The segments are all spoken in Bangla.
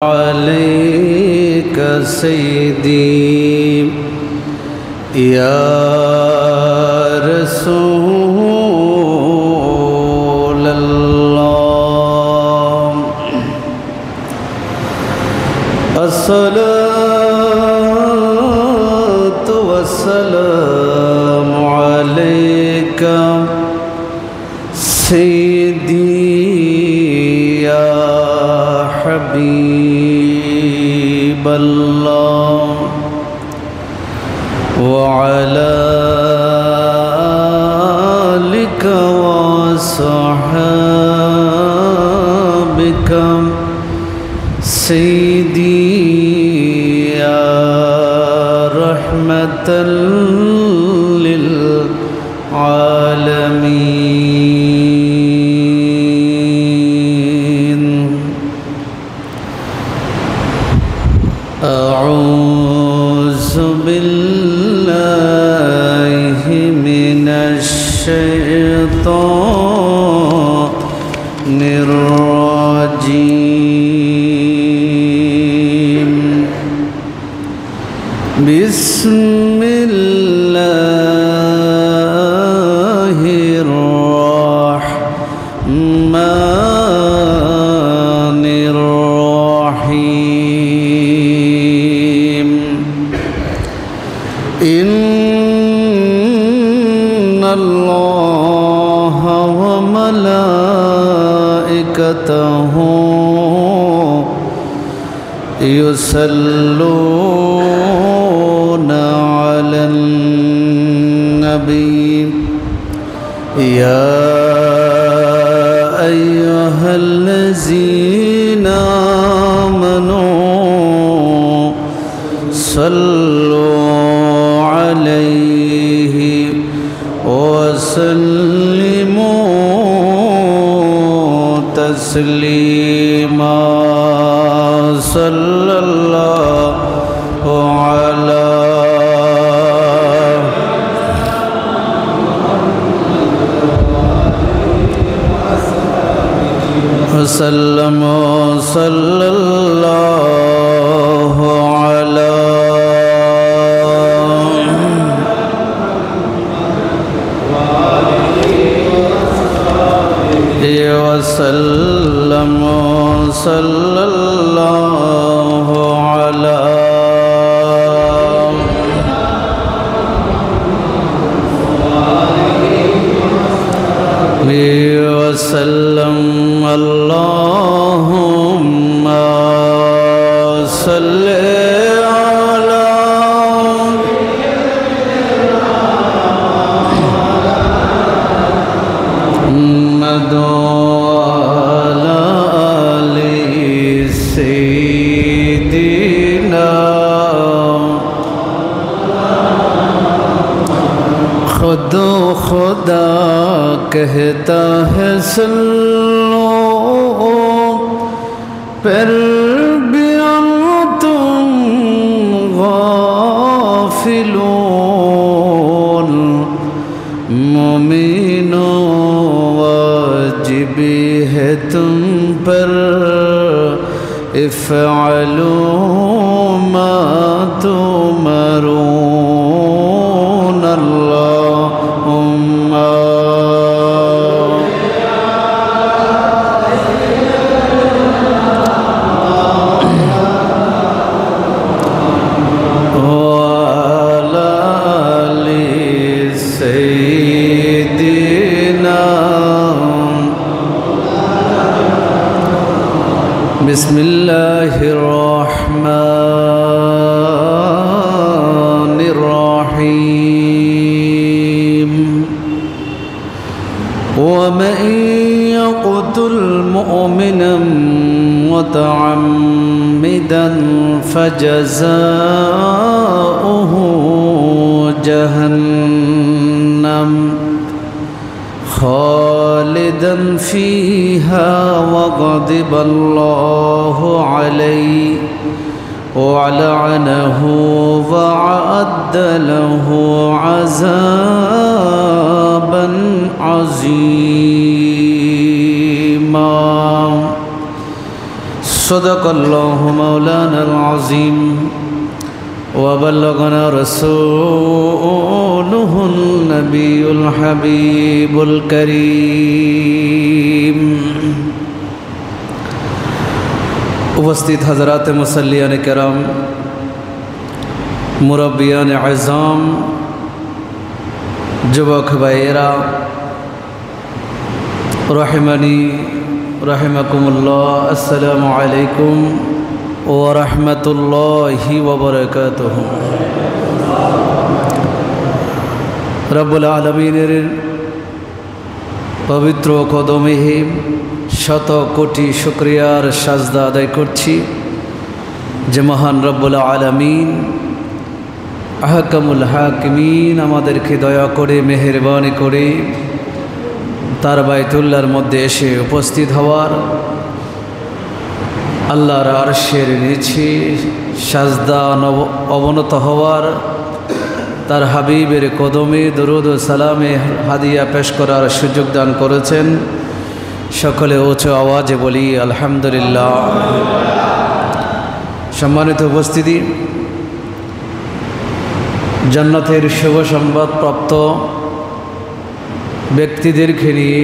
عليك سيدي يا رسول الله الصلاة والسلام عليك سيدي يا حبيب الله وعلى آلك وصحابك سيدي يا رحمة للعالمين. أعوذ بالله من الشيطان الرجيم. بسم الله الرحمن الرحيم. إن الله وملائكته يصلون على النبي يا أيها الذين آمنوا صلوا عليه وسلموا تسليما. صلى الله على وسلم. صلى الله على وسلم. صلى الله على وسلم. اللهم صل على محمد وعلى آل سيدنا. खुद खुदा कहता है सुन लो पर भी तुम गाफिलून. मोमिनो वाजिब है तुम पर इफ़अलू मा तुमरून. अल्लाहुम्मा वअला आलि सय्यिदिना. बिस्मिल्लाहिर रहमानिर रहीम. वमन यक़्तुल मुअमिना मुतअम्मिदन फजज़ाउहु जहन्नम खालिदन फ़ीहा वग़ज़िबल्लाहु अलैहि वलअनहु वअद्द लहु अज़ाबन अज़ीमा. صدق الله مولانا العظيم وبلغنا رسوله النبي الحبيب الكريم उपस्थित हज़रात मुसल्लियान करम मुरब्बियान आज़ाम जुबक भाइरा रहमानी रहमकुमुल्लाह अस्सलामु अलैकुम व रहमतुल्लाहि व बरकातुहू। रब्बुल आलमीनेर पवित्र कदमे शत कोटी शुक्रियार साजदा आदाय करছি যে মহান রব্বুল আলামিন আহকামুল হাকিমিন আমাদেরকে দয়া করে মেহেরবানি করে তার বাইতুল্লাহর মধ্যে এসে উপস্থিত হওয়ার, আল্লাহর আরশের নিচে সাজদা অবনত হওয়ার, তার হাবিবের কদমে দরুদ ও সালামে হাদিয়া পেশ করার সুযোগ দান করেছেন। সকলে উঁচু আওয়াজে বলি আলহামদুলিল্লাহ। সম্মানিত উপস্থিতি, জান্নাতের শুভ সংবাদ প্রাপ্ত ব্যক্তিদেরকে নিয়ে,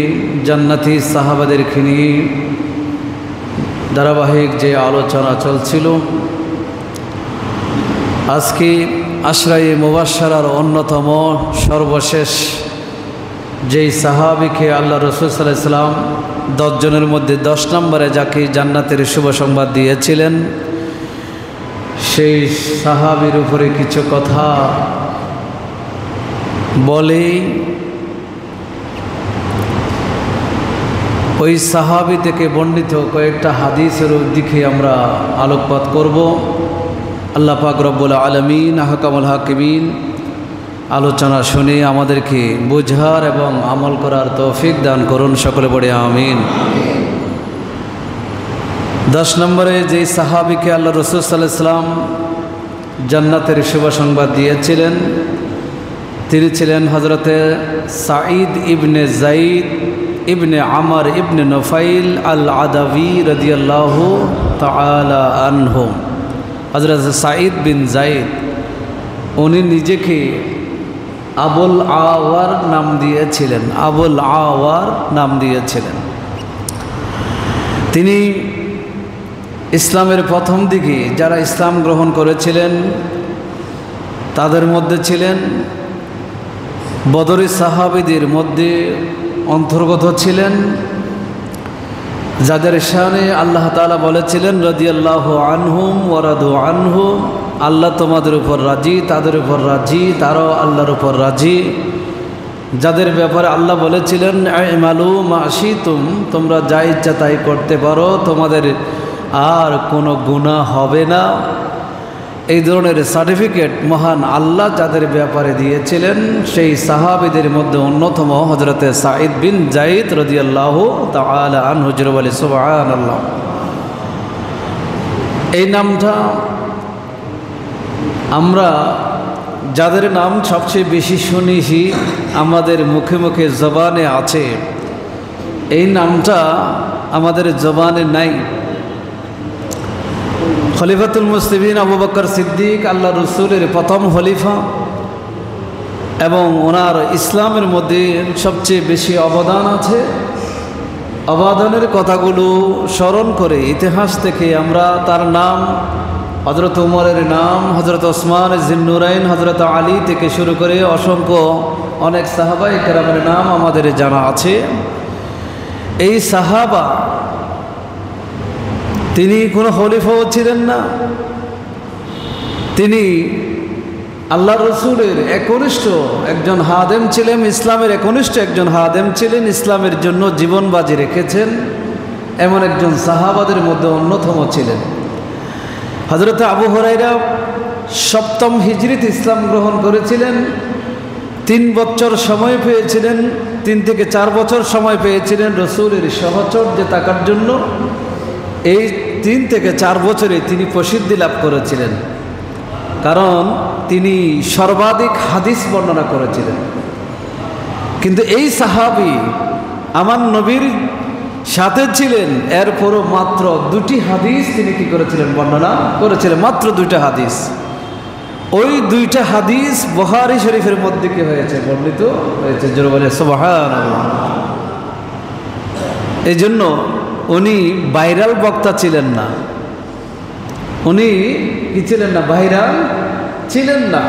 জান্নাতি সাহাবাদেরকে নিয়ে ধারাবাহিক যে আলোচনা চলছিল, আজকে আশরায়ে মুবাশশারার অন্যতম সর্বশেষ যেই সাহাবীকে আল্লাহ রাসূল সাল্লাল্লাহু আলাইহি ওয়াসাল্লাম 10 জনের মধ্যে 10 নম্বরে যাকে জান্নাতের শুভ সংবাদ দিয়েছিলেন, সেই সাহাবীর উপরে কিছু কথা বলে ওই সাহাবী থেকে বর্ণিত কয়েকটা হাদিসের দিকে আমরা আলোকপাত করব। আল্লাহ পাক রব্বুল আলামিন আহকামুল হাকিমিন আলোচনা শুনে আমাদেরকে বুঝার এবং আমল করার তৌফিক দান করুন, সকলে পড়ে আমিন। 10 নম্বরে যে সাহাবীকে আল্লাহ রাসূল সাল্লাল্লাহু আলাইহি ওয়াসাল্লাম জান্নাতের শুভ সংবাদ দিয়েছিলেন, তিনি ছিলেন হযরতে সাঈদ ইবনে যায়েদ ইবনে আমর ইবনে নুফাইল আল আদাবী রাদিয়াল্লাহু তাআলা আনহু। হযরত সাঈদ বিন যায়েদ উনি নিজেকে আবুল আওয়ার নাম দিয়েছিলেন, আবুল আওয়ার নাম দিয়েছিলেন। তিনি ইসলামের প্রথম দিকে যারা ইসলাম গ্রহণ করেছিলেন তাদের মধ্যে ছিলেন, বদরি সাহাবীদের মধ্যে অন্তর্গত ছিলেন, যাদের শানে আল্লাহ তাআলা বলেছিলেন রাদিয়াল্লাহু আনহুম ওয়া রাদু আনহু, আল্লাহ তোমাদের উপর রাজি, তাদের উপর রাজি, তারাও আল্লাহর উপর রাজি। যাদের ব্যাপারে আল্লাহ বলেছিলেন ইমালু মা শিতুম, তোমরা যা ইচ্ছা তাই করতে পারো, তোমাদের আর কোনো গুনাহ হবে না। এই ধরনের সার্টিফিকেট মহান আল্লাহ যাদের ব্যাপারে দিয়েছিলেন, সেই সাহাবীদের মধ্যে অন্যতম হযরতে সাঈদ বিন যায়েদ রাদিয়াল্লাহু তাআলা আনহু। বলে সুবহানাল্লাহ। এই নামটা আমরা যাদের নাম সবচেয়ে বেশি শুনেছি, আমাদের মুখে মুখে জবানে আছে, এই নামটা আমাদের জবানে নাই। খলিফাতুল মুসলিমিন আবু বকর সিদ্দিক আল্লাহ রসুলের প্রথম খলিফা এবং ওনার ইসলামের মধ্যে সবচেয়ে বেশি অবদান আছে। অবদানের কথাগুলো স্মরণ করে ইতিহাস থেকে আমরা তার নাম, হযরত উমরের নাম, হযরত ওসমান জিন্নুরাইন, হযরত আলী থেকে শুরু করে অসংখ্য অনেক সাহাবায়ে কেরামের নাম আমাদের জানা আছে। এই সাহাবা তিনি কোনো খলিফাও ছিলেন না, তিনি আল্লাহ রসুলের একনিষ্ঠ একজন হাদেম ছিলেন, ইসলামের একনিষ্ঠ একজন হাদেম ছিলেন, ইসলামের জন্য জীবন বাজি রেখেছেন, এমন একজন সাহাবাদের মধ্যে অন্যতম ছিলেন। হযরত আবু হুরায়রা 7ম হিজরিতে ইসলাম গ্রহণ করেছিলেন। 3 বছর সময় পেয়েছিলেন, 3 থেকে 4 বছর সময় পেয়েছিলেন রসুলের সহচর্যে থাকার জন্য। এই 3 থেকে 4 বছরে তিনি প্রসিদ্ধি লাভ করেছিলেন, কারণ তিনি সর্বাধিক হাদিস বর্ণনা করেছিলেন। কিন্তু এই সাহাবী আমার নবীর সাথে ছিলেন, এরপরও মাত্র 2টি হাদিস তিনি কি করেছিলেন? বর্ণনা করেছিলেন, মাত্র 2টা হাদিস। ওই 2টা হাদিস বুখারী শরীফের মধ্যে কি হয়েছে? বর্ণিত হয়েছে। জোরে বলে সুবহানাল্লাহ। এই জন্য উনি ভাইরাল বক্তা ছিলেন না, উনি কি ছিলেন না? ভাইরাল ছিলেন না।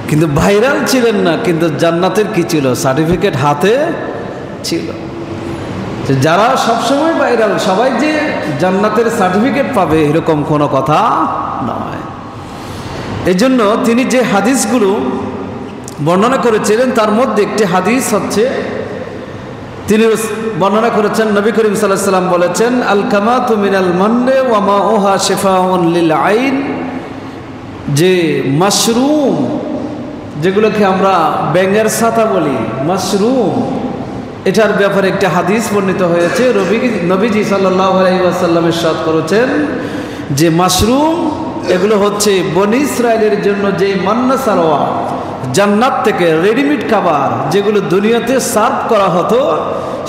কিন্তু ভাইরাল ছিলেন না, কিন্তু জান্নাতের কি ছিল? সার্টিফিকেট হাতে ছিল। যারা সবসময় ভাইরাল সবাই যে জান্নাতের সার্টিফিকেট পাবে এরকম কোনো কথা নয়। এই জন্য তিনি যে হাদিসগুলো বর্ণনা করেছিলেন তার মধ্যে একটি হাদিস হচ্ছে, তিনি বর্ণনা করেছেন, নবী করিম সাল্লাল্লাহু আলাইহি ওয়াসাল্লাম বলেছেন, আল কামাতু মিনাল মান্নে ওয়া মাউহা শিফাউন লিল আইন, যে মাশরুম, যেগুলোকে আমরা ব্যাঙের ছাতা বলি, মাশরুম, এটার ব্যাপারে একটা হাদিস বর্ণিত হয়েছে। নবীজি সাল্লাল্লাহু আলাইহি ওয়াসাল্লাম ইরশাদ করেছেন যে মাশরুম এগুলো হচ্ছে বনি ইসরায়েলের জন্য যে মান্না সালোয়া, জান্নাত থেকে রেডিমেড খাবার যেগুলো দুনিয়াতে সার্ভ করা হতো,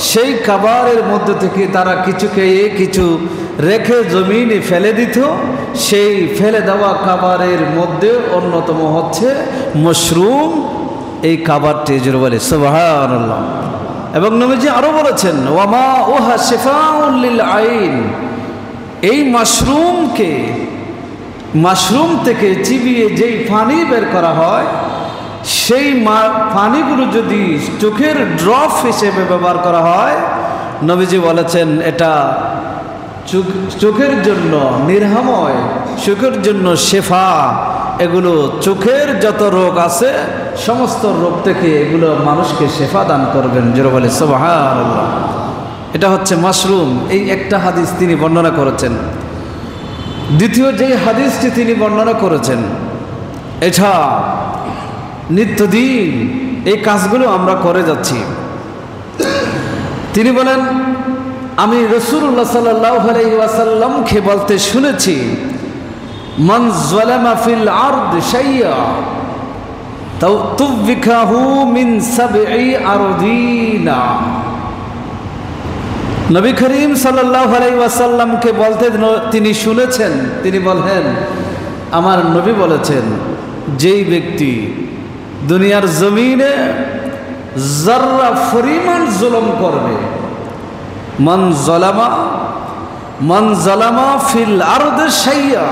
সেই খাবারের মধ্যে থেকে তারা কিছু খেয়ে কিছু রেখে জমিনে ফেলে দিত। সেই ফেলে দেওয়া খাবারের মধ্যে অন্যতম হচ্ছে মাশরুম। এই খাবারটি জোরে বলে সুবহানাল্লাহ। এবং নবীজি আরো বলেছেন, ওয়ামা ওহা শিফাউন লিল আইন, এই মাশরুমকে, মাশরুম থেকে চিবিয়ে যেই পানি বের করা হয়, সেই পানিগুলো যদি চোখের ড্রপ হিসেবে ব্যবহার করা হয়, নবীজি বলেছেন এটা চোখের জন্য নিরাময়, চোখের জন্য শেফা। এগুলো চোখের যত রোগ আছে সমস্ত রোগ থেকে এগুলো মানুষকে শেফা দান করবেন। জোরে বলে সুবহানাল্লাহ। এটা হচ্ছে মাশরুম। এই একটা হাদিস তিনি বর্ণনা করেছেন। দ্বিতীয় যে হাদিসটি তিনি বর্ণনা করেছেন, এটা নিত্যদিন এই কাজগুলো আমরা করে যাচ্ছি। তিনি বলেন, আমি রাসূলুল্লাহ সাল্লাল্লাহু আলাইহি ওয়াসাল্লামকে বলতে শুনেছি, মান যালামা ফিল আরদ শাইয়া তুবিকাহু মিন সাবঈ আরদিনা। নবী করিম সাল্লাল্লাহু আলাইহি ওয়াসাল্লামকে বলতে তিনি শুনেছেন, তিনি বলেন, আমার নবী বলেছেন, যেই ব্যক্তি দুনিয়ার জমিনে যাররা পরিমাণ জুলুম করবে, মান যালামা ফিল আরদ শাইয়া,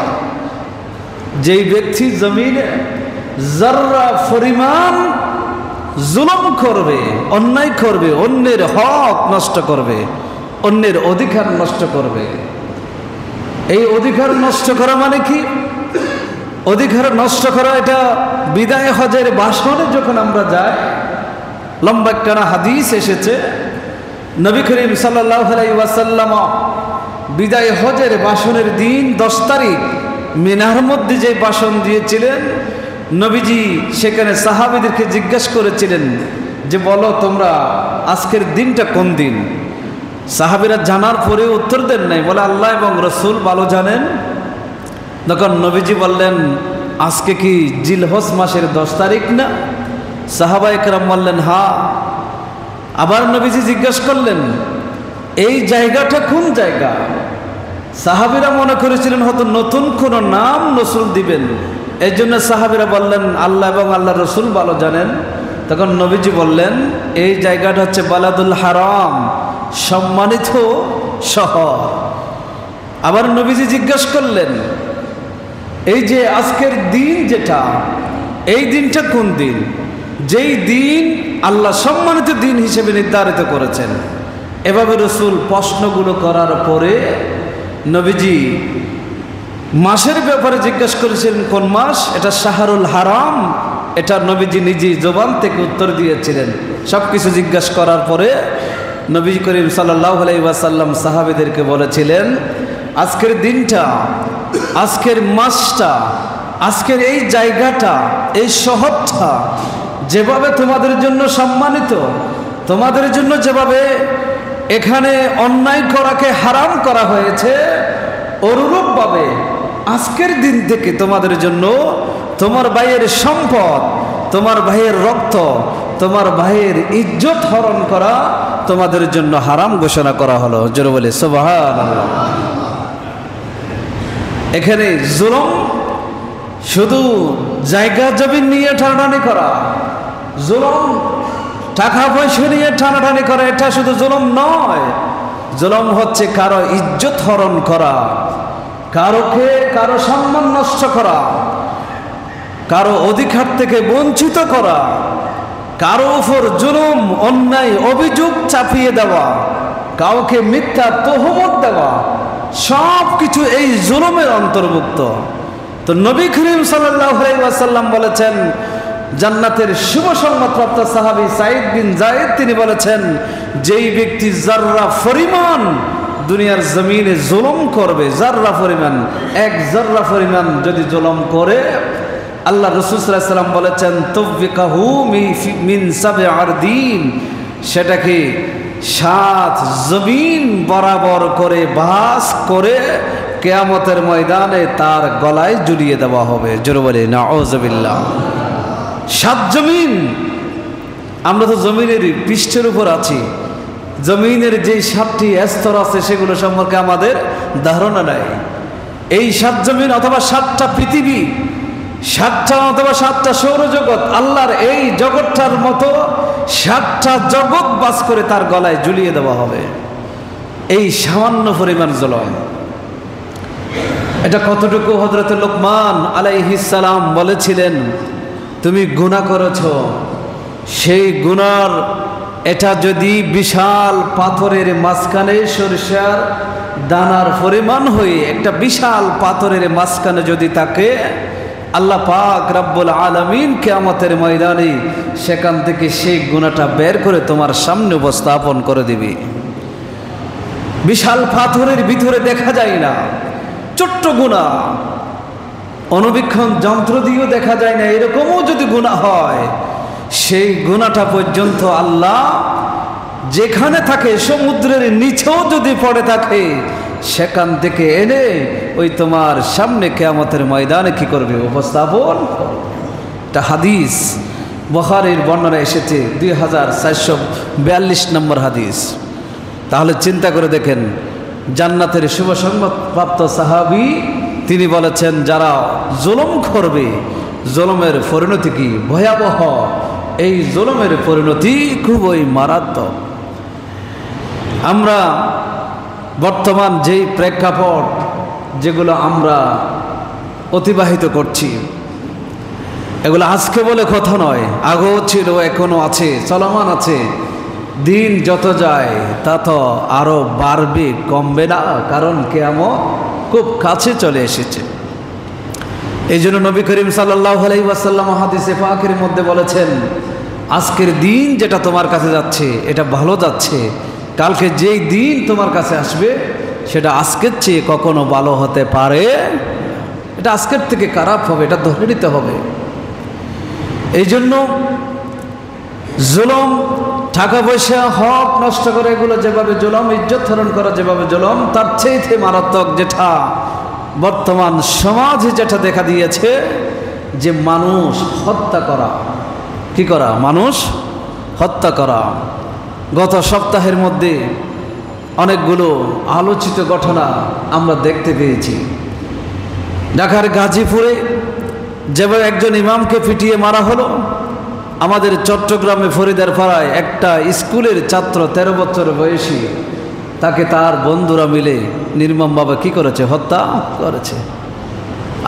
যেই ব্যক্তি জমিনে যাররা পরিমাণ জুলুম করবে, অন্যায় করবে, অন্যের হক নষ্ট করবে, অন্যের অধিকার নষ্ট করবে। এই অধিকার নষ্ট করা মানে কি? অধিকার নষ্ট করা এটা বিদায় হজের ভাষণে যখন আমরা যাই, লম্বা একটা হাদিস এসেছে, নবী করিম সাল্লাল্লাহু আলাইহি ওয়াসাল্লাম বিদায় হজের ভাষণের দিন 10 তারিখ মিনার মধ্যে যে ভাষণ দিয়েছিলেন, নবীজি সেখানে সাহাবীদেরকে জিজ্ঞাসা করেছিলেন যে বলো তোমরা আজকের দিনটা কোন দিন? সাহাবীরা জানার পরে উত্তর দেন নাই, বলে আল্লাহ এবং রসুল ভালো জানেন। তখন নবীজি বললেন, আজকে কি জিলহজ মাসের 10 তারিখ না? সাহাবায়ে কেরাম বললেন হ্যাঁ। আবার নবীজি জিজ্ঞাসা করলেন, এই জায়গাটা কোন জায়গা? সাহাবীরা মনে করেছিলেন হয়তো নতুন কোনো নাম রসুল দিবেন, এই জন্য সাহাবীরা বললেন আল্লাহ এবং আল্লাহ রসুল ভালো জানেন। তখন নবীজি বললেন, এই জায়গাটা হচ্ছে বালাদুল হারাম, সম্মানিত শহর। আবার নবীজি জিজ্ঞাসা করলেন, এই যে আজকের দিন যেটা, এই দিনটা কোন দিন? যেই দিন আল্লাহ সম্মানিত দিন হিসেবে নির্ধারিত করেছেন। এভাবে রসুল প্রশ্নগুলো করার পরে নবীজি মাসের ব্যাপারে জিজ্ঞাসা করেছিলেন কোন মাস? এটা শাহরুল হারাম। এটা নবীজি নিজেই জবান থেকে উত্তর দিয়েছিলেন। সব কিছু জিজ্ঞাসা করার পরে নবী করিম সাল্লাল্লাহু আলাইহি ওয়াসাল্লাম সাহাবীদেরকে বলেছিলেন, আজকের দিনটা, আজকের মাসটা, আজকের এই জায়গাটা, এই শহরটা যেভাবে তোমাদের জন্য সম্মানিত, তোমাদের জন্য যেভাবে এখানে অন্যায় করাকে হারাম করা হয়েছে, অনুরূপভাবে আজকের দিন থেকে তোমাদের জন্য তোমার ভাইয়ের সম্পদ, তোমার ভাইয়ের রক্ত, তোমার ভাইয়ের ইজ্জত হরণ করা, তোমাদের জন্য হারাম ঘোষণা করা হলো। জোরে বলে সুবহানাল্লাহ। এখানে জুলুম শুধু জায়গা জমি নিয়ে টানাটানি করা, জুলুম টাকা পয়সা নিয়ে টানাটানি করা, এটা শুধু জুলুম নয়। জুলুম হচ্ছে কারো ইজ্জত হরণ করা, কারো সম্মান নষ্ট করা, কারো অধিকার থেকে বঞ্চিত করা, কারো উপর জুলুম অন্যায় অভিযোগ চাপিয়ে দেওয়া, কাউকে মিথ্যা তহমত দেওয়া, সব কিছু এই জুলুমের অন্তর্ভুক্ত। তো নবী করিম সাল্লাল্লাহু আলাইহি ওয়াসাল্লাম বলেছেন, জান্নাতের শুভ সংবাদপ্রাপ্ত সাহাবী সাঈদ বিন যায়েদ তিনি বলেছেন, যেই ব্যক্তি জাররা পরিমাণ দুনিয়ার জমিনে জুলুম করবে, জাররা পরিমাণ, এক জাররা পরিমাণ যদি জুলুম করে, আল্লাহ রাসূল সাল্লাল্লাহু আলাইহি ওয়াসাল্লাম বলেছেন, তুফিকাহু মিন সাব'i আরদিন, সেটাকে 7 জমিন বরাবর করে ভাঁজ করে কিয়ামতের ময়দানে তার গলায় ঝুলিয়ে দেওয়া হবে। জোরে বলে নাউযুবিল্লাহ। 7 জমিন। আমরা তো জমিনের পৃষ্ঠের উপর আছি, জমিনের যে 7টি স্তর আছে সেগুলো সম্পর্কে আমাদের ধারণা নাই। এই 7 জমিন অথবা 7টা পৃথিবী, 7টা অথবা 7টা সৌরজগৎ, আল্লাহর এই জগৎটার মতো 7টা জগৎ বাস করে তার গলায় ঝুলিয়ে দেওয়া হবে। এই সামান্য পরিমাণ জুলুম, এটা কতটুকু হযরত লোকমান আলাইহিস সালাম বলেছিলেন, তুমি গুনাহ করেছ, সেই গুনার এটা যদি বিশাল পাথরের মাঝখানে সরিষার দানার পরিমাণ হয়ে একটা বিশাল পাথরের মাঝখানে যদি থাকে, আল্লাহ পাক রব্বুল আলামিন কিয়ামতের ময়দানে সেখান থেকে সেই গুনাহটা বের করে তোমার সামনে উপস্থাপন করে দিবে। বিশাল পাথরের ভিতরে দেখা যায় না, ছোট্ট গুনাহ, অনুবীক্ষণ যন্ত্র দিয়েও দেখা যায় না, এরকমও যদি গুনাহ হয়, সেই গুনাহটা পর্যন্ত আল্লাহ যেখানে থাকে সমুদ্রের নিচেও যদি পড়ে থাকে, সেখান থেকে এনে ওই তোমার সামনে কিয়ামতের ময়দানে কি করবে? উপস্থাপন করবে। এটা হাদিস, বুখারীর বর্ণনা এসেছে 2442 নম্বর হাদিস। তাহলে চিন্তা করে দেখেন, জান্নাতের শুভ সংবাদপ্রাপ্ত সাহাবী তিনি বলেছেন, যারা জুলুম করবে, জুলুমের পরিণতি কি ভয়াবহ, এই জুলুমের পরিণতি খুবই মারাত্মক। আমরা বর্তমান যেই প্রেক্ষাপট যেগুলো আমরা অতিবাহিত করছি, এগুলো আজকে বলে কথা নয়, আগেও ছিল, এখনো আছে, চলমান আছে। দিন যত যায় তা তো আরো বাড়বে, কমবে না, কারণ কিয়ামত খুব কাছে চলে এসেছে। এই জন্য নবী করিম সাল্লাল্লাহু আলাইহি ওয়াসাল্লাম হাদিসে পাকের মধ্যে বলেছেন, আজকের দিন যেটা তোমার কাছে যাচ্ছে এটা ভালো যাচ্ছে, কালকে যেই দিন তোমার কাছে আসবে সেটা আজকের চেয়ে কখনো ভালো হতে পারে, এটা আজকের থেকে খারাপ হবে, এটা ধরে নিতে হবে। এই জন্য জুলুম, টাকা পয়সা হক নষ্ট করে এগুলো যেভাবে জুলুম, ইজ্জত হরণ করা যেভাবে জুলুম, তার চেয়ে মারাত্মক যেটা বর্তমান সমাজে যেটা দেখা দিয়েছে, যে মানুষ হত্যা করা। কি করা? মানুষ হত্যা করা। গত সপ্তাহের মধ্যে অনেকগুলো আলোচিত ঘটনা আমরা দেখতে পেয়েছি। ঢাকার গাজীপুরে যেভাবে একজন ইমামকে পিটিয়ে মারা হলো, আমাদের চট্টগ্রামে ফরিদার পাড়ায় একটা স্কুলের ছাত্র 13 বছর বয়সী, তাকে তার বন্ধুরা মিলে নির্মমভাবে কি করেছে? হত্যা করেছে।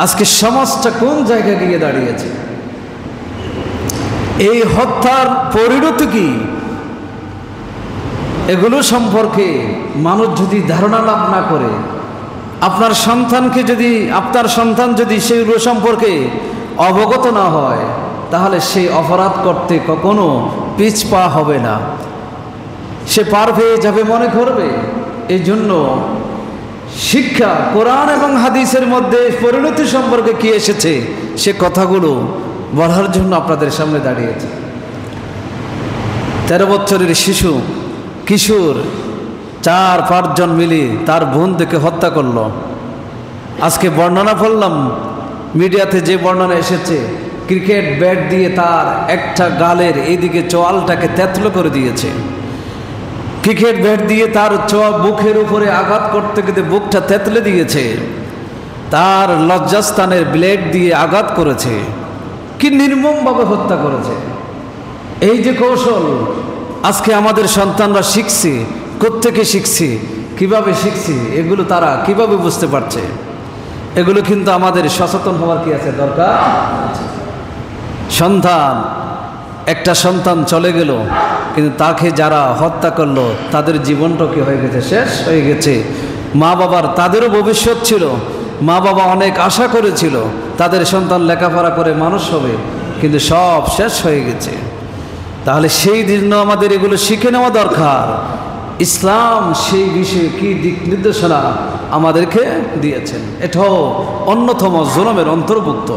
আজকে সমাজটা কোন জায়গায় গিয়ে দাঁড়িয়েছে? এই হত্যার পরিণতি কি? এগুলো সম্পর্কে মানুষ যদি ধারণা লাভ না করে, আপনার সন্তান যদি সেগুলো সম্পর্কে অবগত না হয়, তাহলে সেই অপরাধ করতে কখনো পিছপা হবে না, সে পার পেয়ে যাবে মনে করবে। এই জন্য শিক্ষা, কোরআন এবং হাদিসের মধ্যে পরিণতি সম্পর্কে কি এসেছে, সে কথাগুলো বলার জন্য আপনাদের সামনে দাঁড়িয়েছে। 13 বছরের শিশু, কিশোর 4-5 জন মিলে তার বোনকে হত্যা করলো। আজকে বর্ণনা পড়লাম মিডিয়াতে, যে বর্ণনা এসেছে, ক্রিকেট ব্যাট দিয়ে তার একটা গালের এইদিকে চোয়ালটাকে তেতলো করে দিয়েছে। ক্রিকেট ব্যাট দিয়ে তার বুকের উপরে আঘাত করতে গিয়ে বুকটা থেতলে দিয়েছে, তার লজ্জাস্থানের ব্লেড দিয়ে আঘাত করেছে, কি নির্মমভাবে হত্যা করেছে। এই যে কৌশল আজকে আমাদের সন্তানরা শিখছে, কোত্থেকে শিখছে, কিভাবে শিখছে, এগুলো তারা কিভাবে বুঝতে পারছে? এগুলো কিন্তু আমাদের সচেতন হওয়ার কি আছে দরকার। একটা সন্তান চলে গেল, কিন্তু তাকে যারা হত্যা করলো তাদের জীবনটা কি হয়ে গেছে, শেষ হয়ে গেছে। মা বাবার তাদেরও ভবিষ্যৎ ছিল, মা বাবা অনেক আশা করেছিল তাদের সন্তান লেখাপড়া করে মানুষ হবে, কিন্তু সব শেষ হয়ে গেছে। তাহলে সেই দিন আমাদের এগুলো শিখে নেওয়া দরকার। ইসলাম সেই বিষয়ে কি দিক নির্দেশনা আমাদেরকে দিয়েছেন, এটাও অন্যতম জুলুমের অন্তর্ভুক্ত।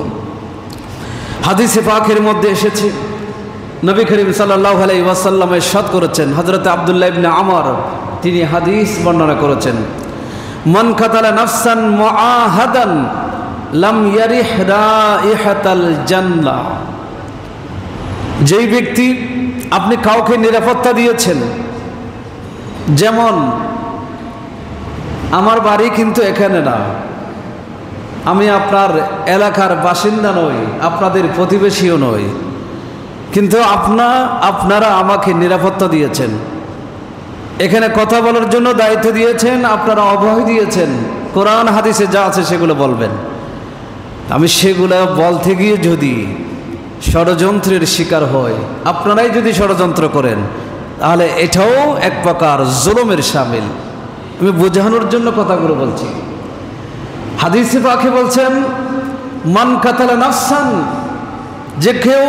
হাদিসে পাকের মধ্যে এসেছে, নবী করিম সাল্লাল্লাহু আলাইহি ওয়াসাল্লাম ইরশাদ করেছেন, হযরত আব্দুল্লাহ ইবনে আমর তিনি হাদিস বর্ণনা করেছেন, মান কাতালা নাফসান মুআহাদান লাম ইয়ারিহ রাইহাতাল জান্নাহ। যেই ব্যক্তি, আপনি কাউকে নিরাপত্তা দিয়েছেন, যেমন আমার বাড়ি কিন্তু এখানে না, আমি আপনার এলাকার বাসিন্দা নই, আপনাদের প্রতিবেশীও নই, কিন্তু আপনারা আমাকে নিরাপত্তা দিয়েছেন, এখানে কথা বলার জন্য দায়িত্ব দিয়েছেন, আপনারা অভয় দিয়েছেন, কোরআন হাদিসে যা আছে সেগুলো বলবেন। আমি সেগুলো বলতে গিয়ে যদি ষড়যন্ত্রের শিকার হয়, আপনারাই যদি ষড়যন্ত্র করেন, তাহলে এটাও এক প্রকার জুলুমের শামিল। আমি বোঝানোর জন্য কথাগুলো বলছি। হাদিসে পাকে বলছেন, মান কাতালা নাফসান, যে কেউ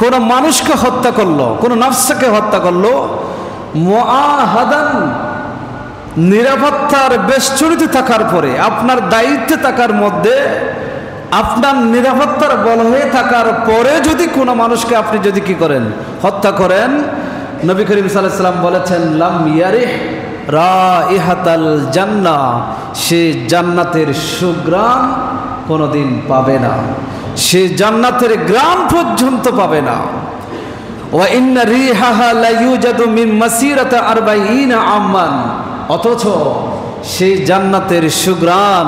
কোনো মানুষকে হত্যা করলো, কোনো নাফসকে হত্যা করলো, মুআহাদান, নিরাপত্তার বেষ্টনীতে থাকার পরে, আপনার দায়িত্বে থাকার মধ্যে, আপনার নিরাপত্তার বলয়ে থাকার পরে যদি কোনো মানুষকে আপনি যদি কি করেন, হত্যা করেন, নবী করিম সাল্লাল্লাহু আলাইহি ওয়াসাল্লাম বলেছেন, লাম ইয়ারিহ রাইহাতাল জান্নাহ, সে জান্নাতের সুঘ্রাণ কোনোদিন পাবে না, সে জান্নাতের গ্রাম পর্যন্ত পাবে না। ওয়া ইন্না রিহাহা লা ইউজাদু মিন মাসিরাতি 40 আমান, অথচ সেই জান্নাতের সুঘ্রাণ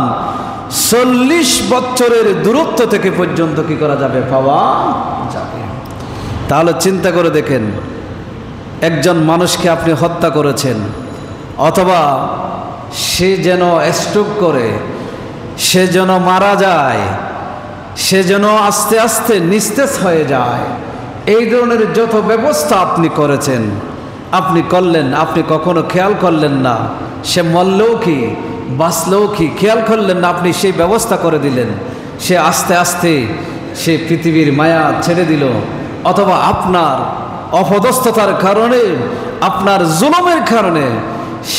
40 বছরের দূরত্ব থেকে পর্যন্ত কি করা যাবে, পাওয়া যাবে। তাহলে চিন্তা করে দেখেন, একজন মানুষকে আপনি হত্যা করেছেন, অথবা সে যেন স্ট্রোক করে, সে যেন মারা যায়, সে যেন আস্তে আস্তে নিস্তেজ হয়ে যায়, এই ধরনের যত ব্যবস্থা আপনি করেছেন, আপনি করলেন, আপনি কখনো খেয়াল করলেন না সে মরলেও কি বাঁচলেও কি, খেয়াল করলেন না, আপনি সেই ব্যবস্থা করে দিলেন, সে আস্তে আস্তে সে পৃথিবীর মায়া ছেড়ে দিল, অথবা আপনার অপদস্থতার কারণে, আপনার জুলুমের কারণে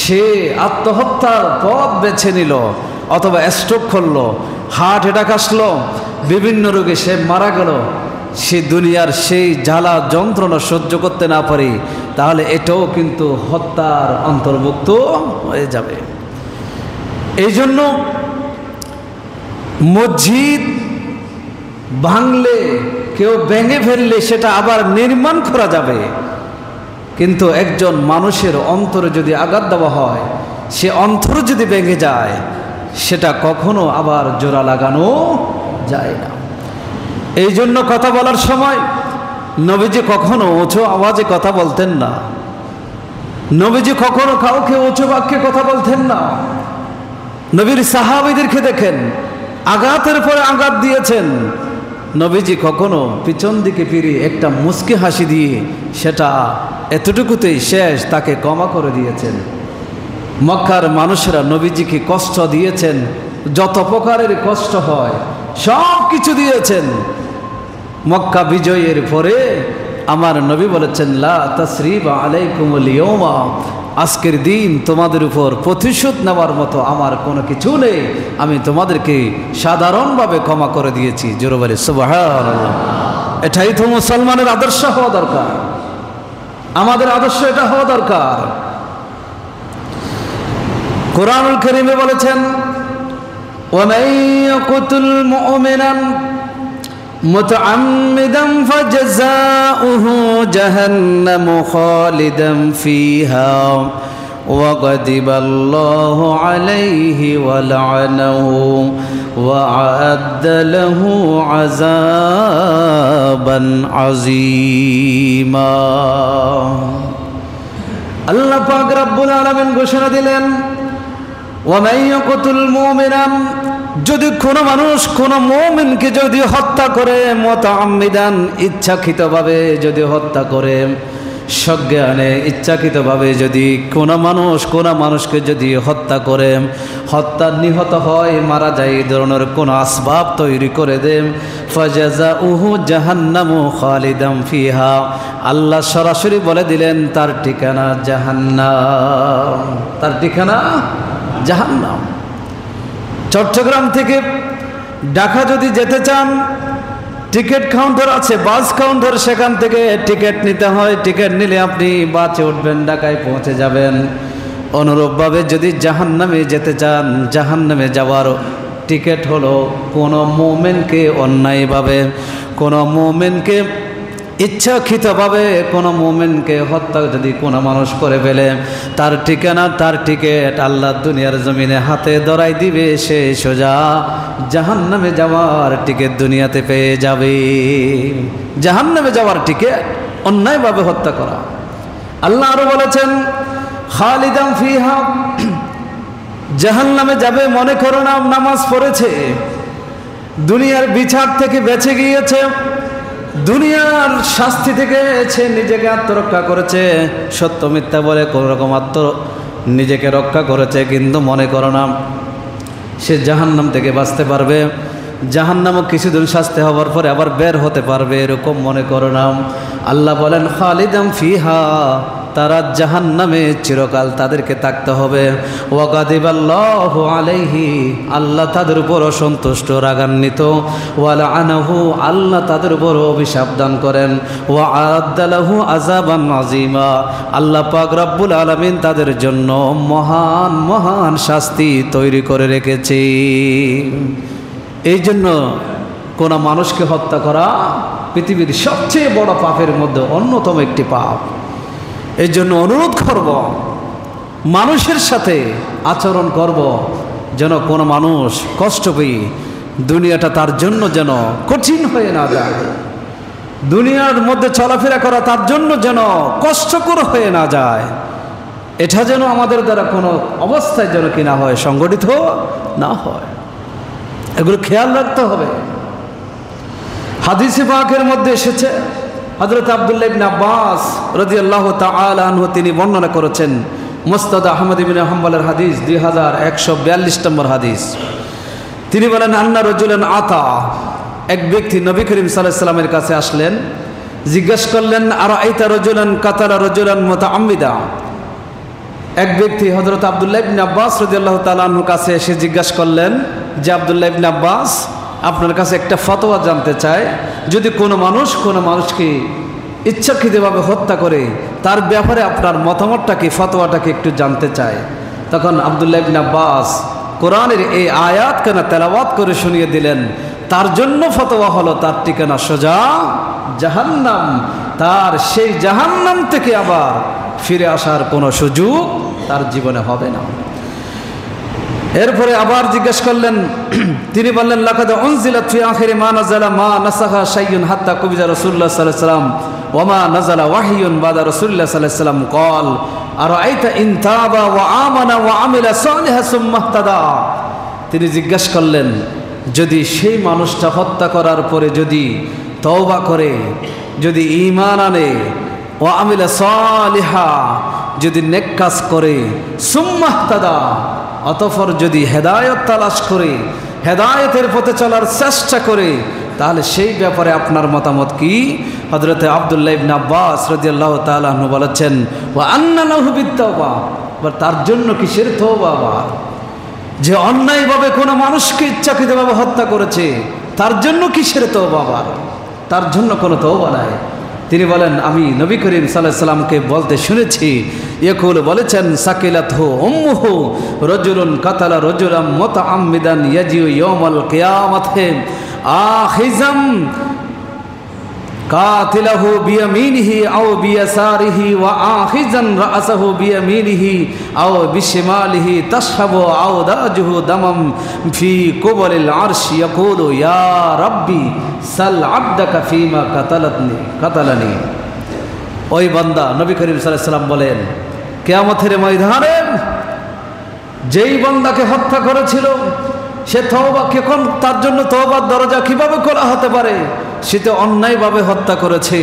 সে আত্মহত্যার পথ বেছে নিল, অথবা স্ট্রোক করলো, হার্ট অ্যাটাক আসলো, বিভিন্ন রোগে সে মারা গেল, সে দুনিয়ার সেই জ্বালা যন্ত্রণা সহ্য করতে না পারে, তাহলে এটাও কিন্তু হত্যার অন্তর্ভুক্ত হয়ে যাবে। এই জন্য মসজিদ ভাঙলে, কেউ ভেঙে ফেললে সেটা আবার নির্মাণ করা যাবে, কিন্তু একজন মানুষের অন্তরে যদি আঘাত দেওয়া হয়, সে অন্তর যদি ভেঙে যায়, সেটা কখনো আবার জোড়া লাগানো যায় না। এই জন্য কথা বলার সময় নবীজি কখনো উঁচু আওয়াজে কথা বলতেন না, নবীজি কখনো কাউকে উঁচু বাক্যে কথা বলতেন না। নবীর সাহাবীদেরকে দেখেন, আঘাতের পরে আঘাত দিয়েছেন, নবীজি কখনো পিছন দিকে ফিরে একটা মুচকি হাসি দিয়ে সেটা এতটুকুতেই শেষ, তাকে ক্ষমা করে দিয়েছেন। মক্কার মানুষেরা নবীজিকে কষ্ট দিয়েছেন, যত প্রকারের কষ্ট হয় সব কিছু দিয়েছেন। মক্কা বিজয়ের পরে আমার নবী বলেছেন, লা তাসরিবা আলাইকুমুল ইয়াওমা, আজকের দিন তোমাদের উপর প্রতিশোধ নেওয়ার মতো আমার কোনো কিছু নেই, আমি তোমাদেরকে সাধারণভাবে ক্ষমা করে দিয়েছি। জোরে বলে সুবহানাল্লাহ। এটাই তো মুসলমানের আদর্শ হওয়া দরকার, আমাদের আদর্শ এটা হওয়া দরকার। কোরআনুল কারীমে বলেছেন, ওয়া মান ইয়াকুতুল মুমিনান মুতাআম্মিদান ফাজাযাউহু জাহান্নামু খালিদান ফিহা وغضب الله عليه ولعنه وأعد له عذابا عظيما আল্লাহ পাক রব্বুল আলামিন ঘোষণা দিলেন ওয়ামান ইয়াকতুল মুমিনান, যদি কোনো মানুষ কোনো মুমিনকে যদি হত্যা করে, মুতাআম্মিদান ইচ্ছাকৃতভাবে যদি হত্যা করে, সজ্ঞানে ইচ্ছাকৃতভাবে যদি কোনো মানুষকে যদি হত্যা করে, হত্যা নিহত হয়, মারা যায়, এই ধরনের কোনো আসবাব তৈরি করে দেন, ফাজাযাউহু জাহান্নামু খালিদান ফিহা, আল্লাহ সরাসরি বলে দিলেন তার ঠিকানা জাহান্নাম, তার ঠিকানা জাহান্নাম। চট্টগ্রাম থেকে ঢাকা যদি যেতে চান, টিকিট কাউন্টার আছে, বাস কাউন্টার, সেখান থেকে টিকিট নিতে হয়। টিকিট নিলে আপনি বাসে উঠবেন, ঢাকায় পৌঁছে যাবেন। অনুরূপভাবে যদি জাহান্নামে যেতে চান, জাহান্নামে যাওয়ার টিকিট হলো কোনো মুমিনকে অন্যায়ভাবে, কোনো মুমিনকে ইচ্ছাকৃতভাবে কোনো মুমিনকে হত্যা যদি কোনো মানুষ করে ফেলে, তার ঠিকানা, তার টিকিট আল্লাহ দুনিয়ার জমিনে হাতে ধরাই দিবে, সে সোজা জাহান্নামে যাওয়ার টিকিট দুনিয়াতে পেয়ে যাবে। জাহান্নামে যাওয়ার টিকিট অন্যায়ভাবে হত্যা করা। আল্লাহ আরো বলেছেন খালিদান ফিহা, জাহান্নামে যাবে মনে করো না নামাজ পড়েছে, দুনিয়ার বিচার থেকে বেঁচে গিয়েছে, দুনিয়ার শাস্তি থেকে সে নিজেকে আত্মরক্ষা করেছে, সত্য মিথ্যা বলে কোন রকম নিজেকে রক্ষা করেছে, কিন্তু মনে করো না সে জাহান্নাম থেকে বাঁচতে পারবে, জাহান্নামও কিছুদিন শাস্তি হওয়ার পরে আবার বের হতে পারবে, এরকম মনে করো না। আল্লাহ বলেন খালিদান ফিহা, তারা জাহান্নামে চিরকাল তাদেরকে থাকতে হবে। ওয়াগাদিবাল্লাহু আলাইহি, আল্লাহ তাদের উপর অসন্তুষ্ট, রাগান্বিত। ওয়ালাআনাহু, আল্লাহ তাদের উপর অভিশাপ দান করেন। ওয়াআদ্দা লাহু আযাবান আযীমা, আল্লাহ পাক রব্বুল আলামিন তাদের জন্য মহান মহান শাস্তি তৈরি করে রেখেছে। এই জন্য কোনো মানুষকে হত্যা করা পৃথিবীর সবচেয়ে বড় পাপের মধ্যে অন্যতম একটি পাপ। এই জন্য অনুরোধ করব, মানুষের সাথে আচরণ করব যেন কোনো মানুষ কষ্ট পেয়ে দুনিয়াটা তার জন্য যেন কঠিন হয়ে না যায়, দুনিয়ার মধ্যে চলাফেরা করা তার জন্য যেন কষ্টকর হয়ে না যায়, এটা যেন আমাদের দ্বারা কোনো অবস্থায় যেন কি না হয়, সংগঠিত না হয়, এগুলো খেয়াল রাখতে হবে। হাদিসে পাকের মধ্যে এসেছে, হযরত আব্দুল্লাহ ইবনে আব্বাস রাদিয়াল্লাহু তাআলা আনহু তিনি বর্ণনা করেছেন, মুসনাদ আহমদ ইবনে হাম্বলের হাদিস 2142 নম্বর হাদিস। তিনি বলেন আন্না রাজুলান আতা, এক ব্যক্তি নবী করিম সাল্লাল্লাহু আলাইহি সাল্লামের কাছে আসলেন, জিজ্ঞাসা করলেন আরাআইতা রাজুলান কাতালা রাজুলান মুতাআম্মিদা। এক ব্যক্তি হযরত আব্দুল্লাহ ইবনে আব্বাস রাদিয়াল্লাহু তাআলা আনহুর কাছে এসে জিজ্ঞাসা করলেন যে আব্দুল্লাহ ইবনে আব্বাস, আপনার কাছে একটা ফতোয়া জানতে চায়, যদি কোনো মানুষকে ইচ্ছাকৃতভাবে হত্যা করে তার ব্যাপারে আপনার মতামতটা কি, ফতোয়াটাকে একটু জানতে চায়। তখন আব্দুল্লাহ ইবনে আব্বাস কোরআনের এই আয়াত কেন তেলাওয়াত করে শুনিয়ে দিলেন, তার জন্য ফতোয়া হলো তার ঠিকানা সোজা জাহান্নাম, তার সেই জাহান্নাম থেকে আবার ফিরে আসার কোনো সুযোগ তার জীবনে হবে না। এরপরে আবার জিজ্ঞেস করলেন, তিনি বললেন লাকাদ উনজিলাত ফি আখিরি মা নাযালা মা নাসাখা শাইউন হাত্তা কুবিজা রাসূলুল্লাহ সাল্লাল্লাহু আলাইহি ওয়াসাল্লাম ওয়া মা নাযালা ওয়াহিয়ুন বাদা রাসূলুল্লাহ সাল্লাল্লাহু আলাইহি ওয়াসাল্লাম ক্বাল আরাআইতা ইন তাবা ওয়া আমানা ওয়া আমিলা সালিহান সুম্মা ইহতাদা। তিনি জিজ্ঞাসা করলেন, যদি সেই মানুষটা হত্যা করার পরে যদি তওবা করে, যদি ঈমান আনে, ওয়া আমিলা সালিহা, যদি নেক কাজ করে, সুম্মা ইহতাদা, অতঃপর যদি হেদায়েত তালাশ করে হেদায়েতের পথে চলার চেষ্টা করে, তাহলে সেই ব্যাপারে আপনার মতামত কি? হযরত আব্দুল্লাহ ইবনে আব্বাস রাদিয়াল্লাহু তাআলা আনহু বলেছেন ওয়া আন্না লাহু বিত-তাওবা, তার জন্য কিসের তওবা? যে অন্যায়ভাবে কোনো মানুষকে ইচ্ছাকৃতভাবে হত্যা করেছে, তার জন্য কিসের তওবা? তার জন্য কোনো তওবা নাই। তিনি বলেন, আমি নবী করিম সাল্লাল্লাহু আলাইহি সাল্লামকে বলতে শুনেছি, ইয়াকুল বলেছেন, সাকিলাতহু উম্মুহু রাজুলুন কাতালা রাজুলাম মুতাআম্মিদান ইয়াজিউ ইয়াউমাল কিয়ামাতি আখিজাম কাতিলাহু বিয়ামিনিহি আও বিয়াসারিহি ওয়া আখিজান রাসাহু বিয়ামিনিহি আও বিশিমালিহি তাশহাবু আওদাজুহু দামাম ফি কুবলিল আরশি ইয়াকুলু ইয়া রাব্বি সাল আবদাকা ফীমা কাতালানি। ওই বান্দা, নবী করিম সাল্লাল্লাহু আলাইহি ওয়াসাল্লাম বলেন, কিয়ামতের ময়দানে যেই বান্দাকে হত্যা করেছিল সে তওবা, কেন তার জন্য তওবার দরজা কিভাবে খোলা হতে পারে? সে তো অন্যায়ভাবে হত্যা করেছে।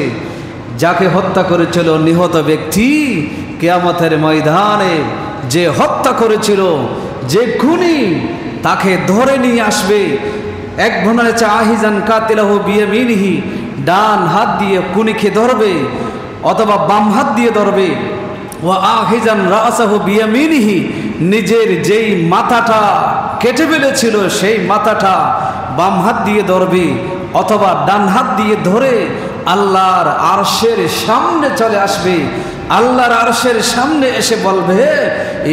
যাকে হত্যা করেছিল নিহত ব্যক্তি, কিয়ামতের ময়দানে যে হত্যা করেছিল, যে খুনি, তাকে ধরে নিয়ে আসবে। এক ঘনারে আহিজান কাতিলাহু বিয়ামিনিহি, ডান হাত দিয়ে খুনিকে ধরবে অথবা বাম হাত দিয়ে ধরবে। ওয়া আহিজান রাসাহু বিয়ামিনিহি, নিজের যেই মাথাটা কেটে ফেলেছিল সেই মাথাটা বাম হাত দিয়ে ধরবে অথবা ডান হাত দিয়ে ধরে আল্লাহর আরশের সামনে চলে আসবে। আল্লাহর আরশের সামনে এসে বলবে,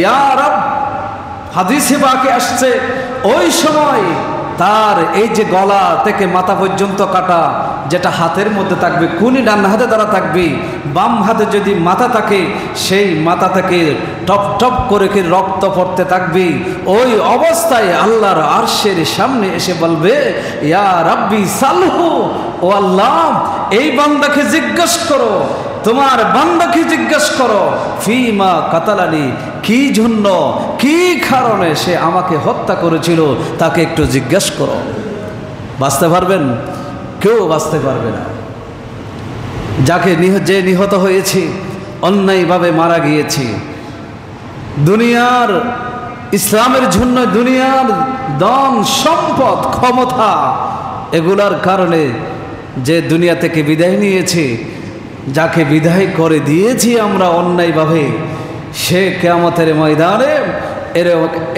ইয়া রব। হাদিসে পাকে আসছে, ওই সময় তার এই যে গলা থেকে মাথা পর্যন্ত কাটা, যেটা হাতের মধ্যে থাকবে, খুনি ডান হাতে দ্বারা থাকবে, বাম হাতে যদি মাথা থাকে সেই মাথা থেকে টপ টপ করে রক্ত পড়তে থাকবে। ওই অবস্থায় আল্লাহর আরশের সামনে এসে বলবে, ইয়া রাব্বি সালহু, ও আল্লাহ, এই বান্দাকে জিজ্ঞেস করো, তোমার বান্দাকে জিজ্ঞেস করো, ফীমা কাতালানি, কি জন্য, কি কারণে সে আমাকে হত্যা করেছিল, তাকে একটু জিজ্ঞেস করো। বাঁচতে পারবেন? কেউ বাঁচতে পারবে না। যাকে যে নিহত হয়েছে, অন্যায়ভাবে মারা গিয়েছে, দুনিয়ার ইসলামের জন্য দুনিয়ার ধন সম্পদ ক্ষমতা এগুলার কারণে যে দুনিয়া থেকে বিদায় নিয়েছে, যাকে বিদায় করে দিয়েছি আমরা অন্যায়ভাবে, সে কিয়ামতের ময়দানে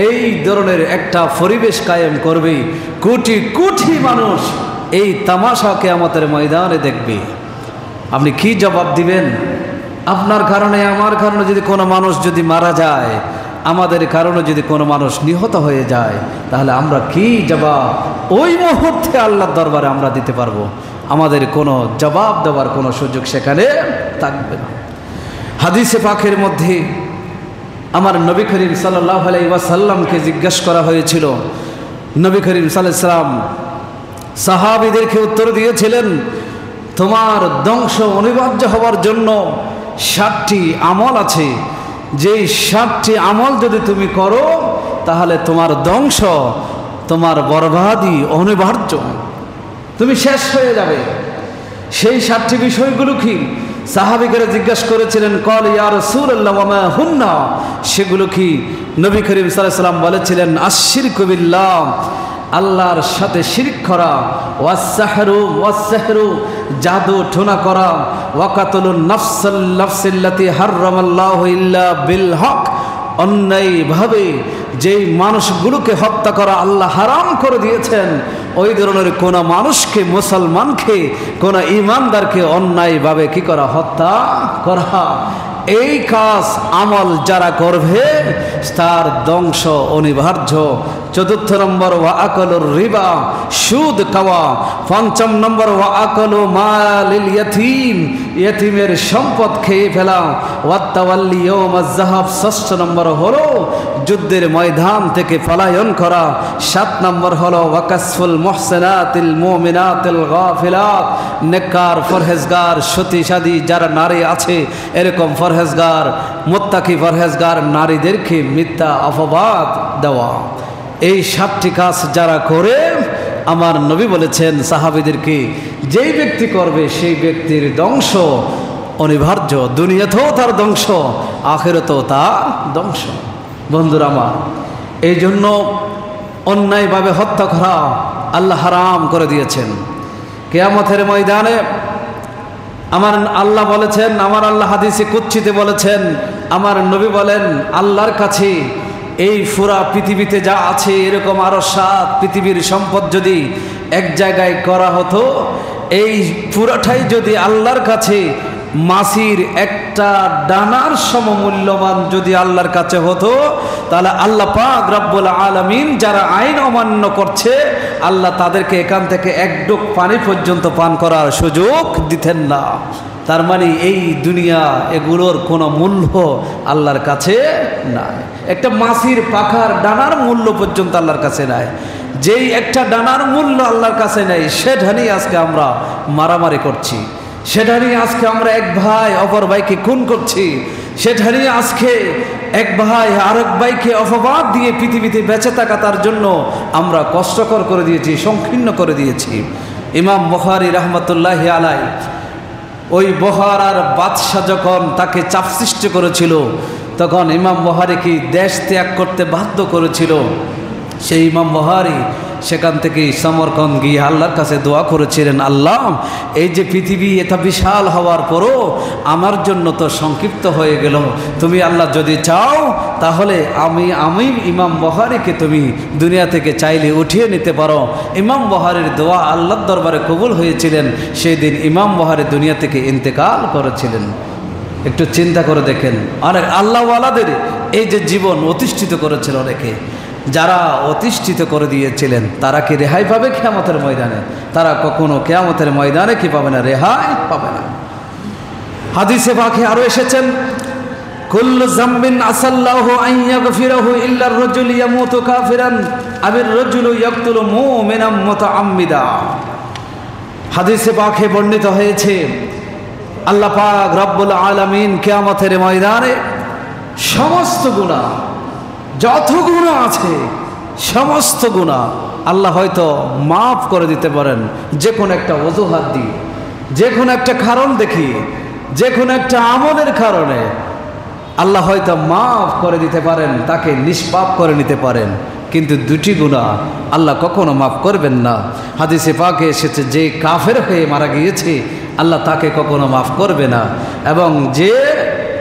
এই ধরনের একটা পরিবেশ কায়েম করবে। কোটি কোটি মানুষ এই তামাশা কিয়ামতের ময়দানে দেখবে। আপনি কি জবাব দিবেন? আপনার কারণে, আমার কারণে যদি কোনো মানুষ যদি মারা যায়, আমাদের কারণে যদি কোনো মানুষ নিহত হয়ে যায়, তাহলে আমরা কি জবাব ওই মুহূর্তে আল্লাহর দরবারে আমরা দিতে পারবো? আমাদের কোনো জবাব দেওয়ার কোনো সুযোগ সেখানে থাকবে না। হাদিসে পাকের মধ্যে আমার নবী করিম সাল্লাল্লাহু আলাইহি ওয়াসাল্লামকে জিজ্ঞেস করা হয়েছিল। নবী করিম সাল্লাল্লাহু আলাইহি ওয়াসাল্লাম সাহাবীদেরকে উত্তর দিয়েছিলেন, তোমার ধ্বংস অনিবার্য হওয়ার জন্য 7টি আমল আছে, যেই 7টি আমল যদি তুমি করো তাহলে তোমার ধ্বংস, তোমার বরবাদি অনিবার্য, তুমি শেষ হয়ে যাবে। সেই 7টি বিষয়গুলো কি? সাহাবীরা জিজ্ঞাসা করেছিলেন, কল ইয়া রাসূলুল্লাহ ওয়া মা হুন্না, সেগুলো কি? নবী করিম সাল্লাল্লাহু আলাইহি ওয়াসাল্লাম বলেছিলেন, আশশিরকু বিল্লাহ, আল্লাহর সাথে শিরক করা, ওয়াসসাহরু, জাদু টোনা করা, ওয়াকাতুলুন নাফসাল্লাতী হারামাল্লাহু ইল্লা বিল হক, অন্যায়ভাবে যেই মানুষগুলোকে হত্যা করা আল্লাহ হারাম করে দিয়েছেন, ওই ধরনের কোন মানুষকে, মুসলমানকে, কোন ঈমানদারকে অন্যায়ভাবে কি করা? হত্যা করা। এই কাজ আমল যারা করবে তার ধ্বংস অনিবার্য। 4 নম্বর, ওয়া আকলুর রিবা, সুদ খাওয়া। 5 নম্বর, ওয়া আকলু মালিল ইয়াতীম, ইয়াতীমের সম্পদ খেয়ে ফেলা। ওয়া তাওয়াল্লি ইয়াউমাজ যাহাব, 6 নম্বর হলো যুদ্ধের ময়দান থেকে পলায়ন করা। 7 নম্বর হলো ওয়া কাসফুল মুহসিনাতিল মুমিনাতিল গাফিলাত, নেককার পরহেজগার সতী-সাদী যারা নারী আছে, এরকম পরহেজগার মুত্তাকি পরহেজগার নারীদেরকে মিথ্যা অপবাদ দেওয়া। এই 7টি কাজ যারা করে, আমার নবী বলেছেন সাহাবীদেরকে, যেই ব্যক্তি করবে সেই ব্যক্তির ধ্বংস অনিবার্য। দুনিয়াতেও তার ধ্বংস, আখিরাতেও তার ধ্বংস। বন্ধুরা আমার, এই জন্য অন্যায়ভাবে হত্যা করা আল্লাহ হারাম করে দিয়েছেন। কিয়ামতের ময়দানে আমার আল্লাহ বলেছেন, আমার আল্লাহ হাদিসে কুদসিতে বলেছেন, আমার নবী বলেন, আল্লাহর কাছে এই পুরা পৃথিবীতে যা আছে এরকম আরো 7 পৃথিবীর সম্পদ যদি এক জায়গায় করা হতো, এই পুরাটাই যদি আল্লাহর কাছে মাছির একটা একটা ডানার সমমূল্যমান যদি আল্লাহর কাছে হতো, তাহলে আল্লাহ পাক রব্বুল আলামিন যারা আইন অমান্য করছে, আল্লাহ তাদেরকে এখান থেকে এক ডুব পানি পর্যন্ত পান করার সুযোগ দিতেন না। তার মানে এই দুনিয়া এগুলোর কোনো মূল্য আল্লাহর কাছে নাই। একটা মাছির পাখার ডানার মূল্য পর্যন্ত আল্লাহর কাছে নাই। যেই একটা ডানার মূল্য আল্লাহর কাছে নেই, সেটা নিয়ে আজকে আমরা মারামারি করছি, সেটা নিয়ে আজকে আমরা এক ভাই অপর ভাইকে খুন করছি, সেটা নিয়ে আজকে এক ভাই আরেক ভাইকে অপবাদ দিয়ে পৃথিবীতে বেঁচে থাকা তার জন্য আমরা কষ্টকর করে দিয়েছি, সংকীর্ণ করে দিয়েছি। ইমাম বুখারী রাহমাতুল্লাহি আলাইহি ওই বুখারার বাদশাহ যখন তাকে চাপ সৃষ্টি করেছিল, তখন ইমাম বুখারীকে দেশ ত্যাগ করতে বাধ্য করেছিল। সেই ইমাম বুখারী সেখান থেকে সমরকন্দ গিয়ে আল্লাহর কাছে দোয়া করেছিলেন, আল্লাহ এই যে পৃথিবী এটা বিশাল হওয়ার পরও আমার জন্য তো সংক্ষিপ্ত হয়ে গেল, তুমি আল্লাহ যদি চাও তাহলে আমি ইমাম বুখারীকে তুমি দুনিয়া থেকে চাইলে উঠিয়ে নিতে পারো। ইমাম বুখারীর দোয়া আল্লাহর দরবারে কবুল হয়েছিলেন। সেই দিন ইমাম বুখারী দুনিয়া থেকে ইন্তেকাল করেছিলেন। একটু চিন্তা করে দেখেন, অনেক আল্লাহওয়ালাদের এই যে জীবন অতিষ্ঠিত করেছিল অনেকে, যারা অতিষ্ঠিত করে দিয়েছিলেন তারা কি রেহাই পাবে কিয়ামতের ময়দানে? তারা কখনো কিয়ামতের ময়দানে কি পাবে না? রেহাই পাবে না। হাদিসে পাকে আরো এসেছেন, কুল্লু যামবিন আসাল্লাহু আন ইয়াগফিরাহু ইল্লা আর-রাজুলু ইয়ামুতু কাফিরান আবির রাজুলু ইয়াকতুলু মুমিনান মুতাআম্মিদা। হাদিসে পাকে বর্ণিত হয়েছে, আল্লাহ পাক রব্বুল আলামিন কিয়ামতের ময়দানে সমস্ত গুনাহ, যত গুনাহ আছে সমস্ত গুনাহ আল্লাহ হয়তো মাফ করে দিতে পারেন, যে কোনো একটা অজুহাত দিয়ে, যে কোনো একটা কারণ দেখিয়ে, যে কোনো একটা আমলের কারণে আল্লাহ হয়তো মাফ করে দিতে পারেন, তাকে নিষ্পাপ করে নিতে পারেন। কিন্তু দুটি গুনাহ আল্লাহ কখনো মাফ করবেন না। হাদিসে পাকে এসেছে, যে কাফের হয়ে মারা গিয়েছে আল্লাহ তাকে কখনো মাফ করবে না, এবং যে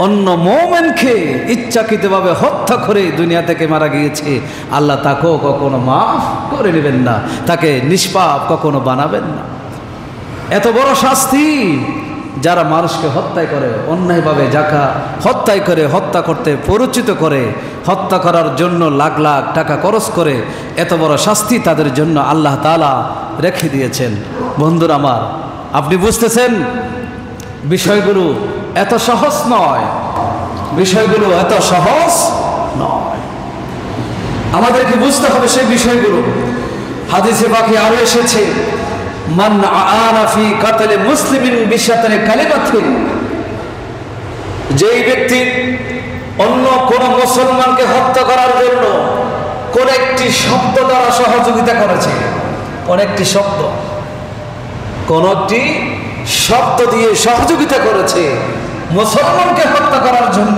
অন্য মুমিনকে ইচ্ছাকৃতভাবে হত্যা করে দুনিয়া থেকে মারা গিয়েছে আল্লাহ তাকেও কখনো মাফ করে নেবেন না, তাকে নিষ্পাপ কখনো বানাবেন না। এত বড় শাস্তি যারা মানুষকে হত্যা করে, অন্যায়ভাবে যাকে হত্যাই করে, হত্যা করতে পরিচিত করে, হত্যা করার জন্য লাখ লাখ টাকা খরচ করে, এত বড় শাস্তি তাদের জন্য আল্লাহ তাআলা রেখে দিয়েছেন। বন্ধুরা আমার, আপনি বুঝতেছেন বিষয়গুলো এত সহজ নয়, বিষয়গুলো এত সহজ নয়, আমাদেরকে বুঝতে হবে সেই বিষয়গুলো। হাদিসে পাকে আরো এসেছে, মান আনা ফি কাতলে মুসলিমিন বিশাতানি কালিমাতিন, যেই ব্যক্তি অন্য কোন মুসলমানকে হত্যা করার জন্য কোন একটি শব্দ দ্বারা সহযোগিতা করেছে, কোন একটি শব্দ, কোন একটি শব্দ দিয়ে সহযোগিতা করেছে মুসলমানকে হত্যা করার জন্য,